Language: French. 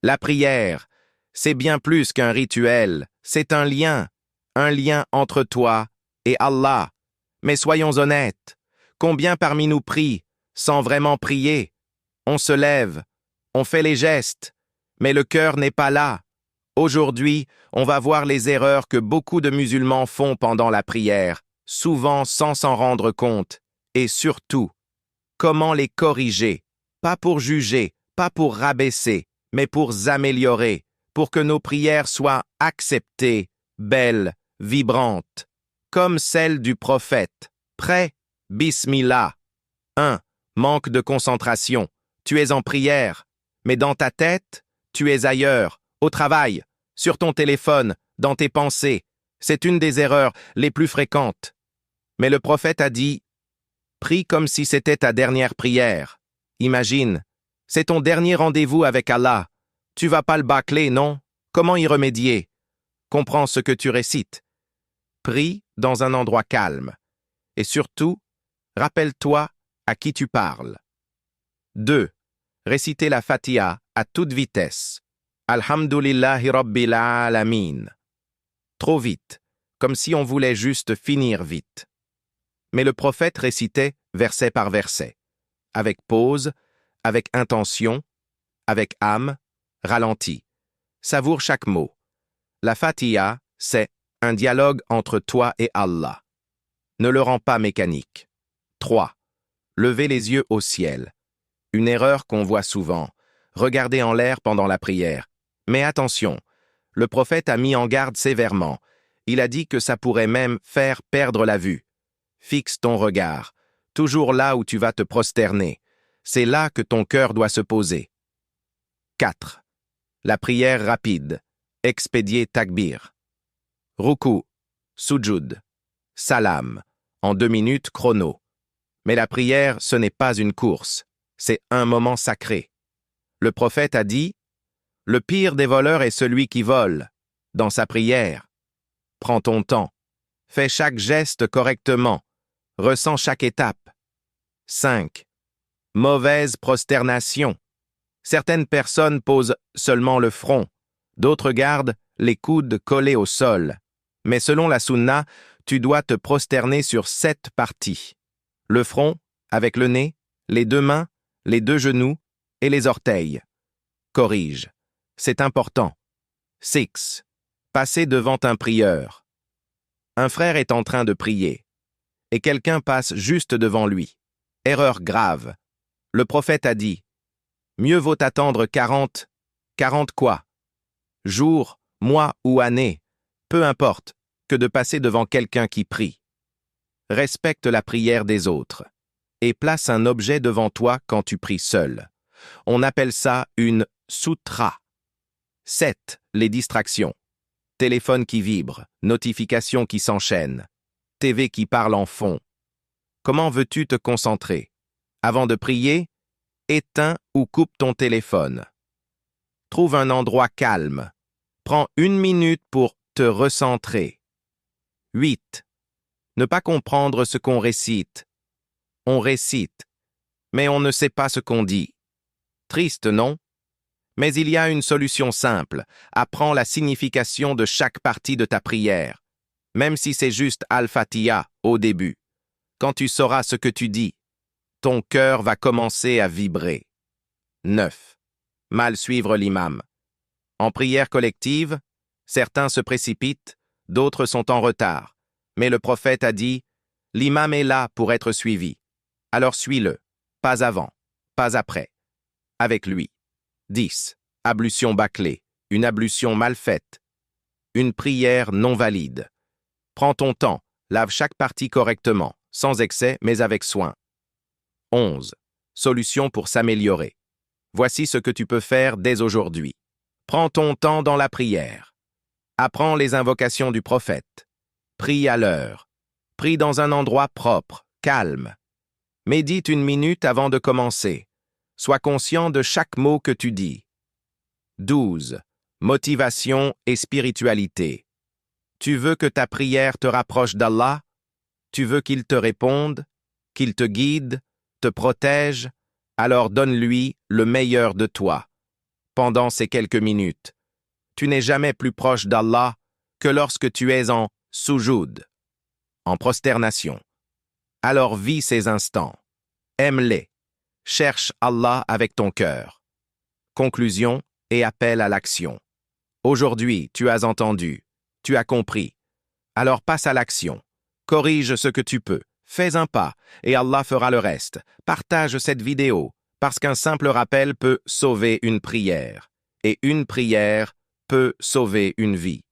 La prière, c'est bien plus qu'un rituel, c'est un lien entre toi et Allah. Mais soyons honnêtes, combien parmi nous prient sans vraiment prier? On se lève, on fait les gestes, mais le cœur n'est pas là. Aujourd'hui, on va voir les erreurs que beaucoup de musulmans font pendant la prière, souvent sans s'en rendre compte, et surtout, comment les corriger, pas pour juger, pas pour rabaisser, mais pour améliorer, pour que nos prières soient acceptées, belles, vibrantes, comme celle du prophète. Prêt? Bismillah. 1. Manque de concentration. Tu es en prière, mais dans ta tête, tu es ailleurs, au travail, sur ton téléphone, dans tes pensées. C'est une des erreurs les plus fréquentes. Mais le prophète a dit, prie comme si c'était ta dernière prière. Imagine, c'est ton dernier rendez-vous avec Allah. Tu vas pas le bâcler, non? Comment y remédier? Comprends ce que tu récites. Prie dans un endroit calme. Et surtout, rappelle-toi à qui tu parles. 2. Réciter la Fatiha à toute vitesse. Alhamdulillahi Rabbil Alamin. Trop vite, comme si on voulait juste finir vite. Mais le prophète récitait verset par verset, avec pause, avec intention, avec âme, ralenti. Savoure chaque mot. La Fatiha, c'est un dialogue entre toi et Allah. Ne le rends pas mécanique. 3. Lever les yeux au ciel. Une erreur qu'on voit souvent. Regarder en l'air pendant la prière. Mais attention, le prophète a mis en garde sévèrement. Il a dit que ça pourrait même faire perdre la vue. Fixe ton regard, toujours là où tu vas te prosterner. C'est là que ton cœur doit se poser. 4. La prière rapide. Expédier takbir. Ruku, sujud, salam, en 2 minutes chrono. Mais la prière, ce n'est pas une course, c'est un moment sacré. Le prophète a dit, « Le pire des voleurs est celui qui vole. » Dans sa prière, prends ton temps, fais chaque geste correctement, ressens chaque étape. 5. Mauvaise prosternation. Certaines personnes posent seulement le front, d'autres gardent les coudes collés au sol. Mais selon la sunna, tu dois te prosterner sur 7 parties. Le front, avec le nez, les 2 mains, les 2 genoux et les orteils. Corrige. C'est important. 6. Passer devant un prieur. Un frère est en train de prier, et quelqu'un passe juste devant lui. Erreur grave. Le prophète a dit, mieux vaut attendre 40 quoi? Jours, mois ou années, peu importe, que de passer devant quelqu'un qui prie. Respecte la prière des autres, et place un objet devant toi quand tu pries seul. On appelle ça une sutra. 7. Les distractions. Téléphone qui vibre, notifications qui s'enchaînent, TV qui parle en fond. Comment veux-tu te concentrer? Avant de prier, éteins ou coupe ton téléphone. Trouve un endroit calme. Prends 1 minute pour te recentrer. 8. Ne pas comprendre ce qu'on récite. On récite, mais on ne sait pas ce qu'on dit. Triste, non? Mais il y a une solution simple. Apprends la signification de chaque partie de ta prière, même si c'est juste Al-Fatiha au début. Quand tu sauras ce que tu dis, ton cœur va commencer à vibrer. 9. Mal suivre l'imam. En prière collective, certains se précipitent, d'autres sont en retard. Mais le prophète a dit, l'imam est là pour être suivi. Alors suis-le, pas avant, pas après. Avec lui. 10. Ablution bâclée, une ablution mal faite. Une prière non valide. Prends ton temps, lave chaque partie correctement, sans excès mais avec soin. 11. Solution pour s'améliorer. Voici ce que tu peux faire dès aujourd'hui. Prends ton temps dans la prière. Apprends les invocations du prophète. Prie à l'heure. Prie dans un endroit propre, calme. Médite 1 minute avant de commencer. Sois conscient de chaque mot que tu dis. 12. Motivation et spiritualité. Tu veux que ta prière te rapproche d'Allah? Tu veux qu'il te réponde, qu'il te guide, te protège? Alors donne-lui le meilleur de toi. pendant ces quelques minutes. Tu n'es jamais plus proche d'Allah que lorsque tu es en soujoud, en prosternation. Alors vis ces instants. Aime-les. Cherche Allah avec ton cœur. Conclusion et appel à l'action. Aujourd'hui, tu as entendu, tu as compris. Alors passe à l'action. Corrige ce que tu peux. Fais un pas et Allah fera le reste. Partage cette vidéo parce qu'un simple rappel peut sauver une prière. Et une prière peut sauver une vie.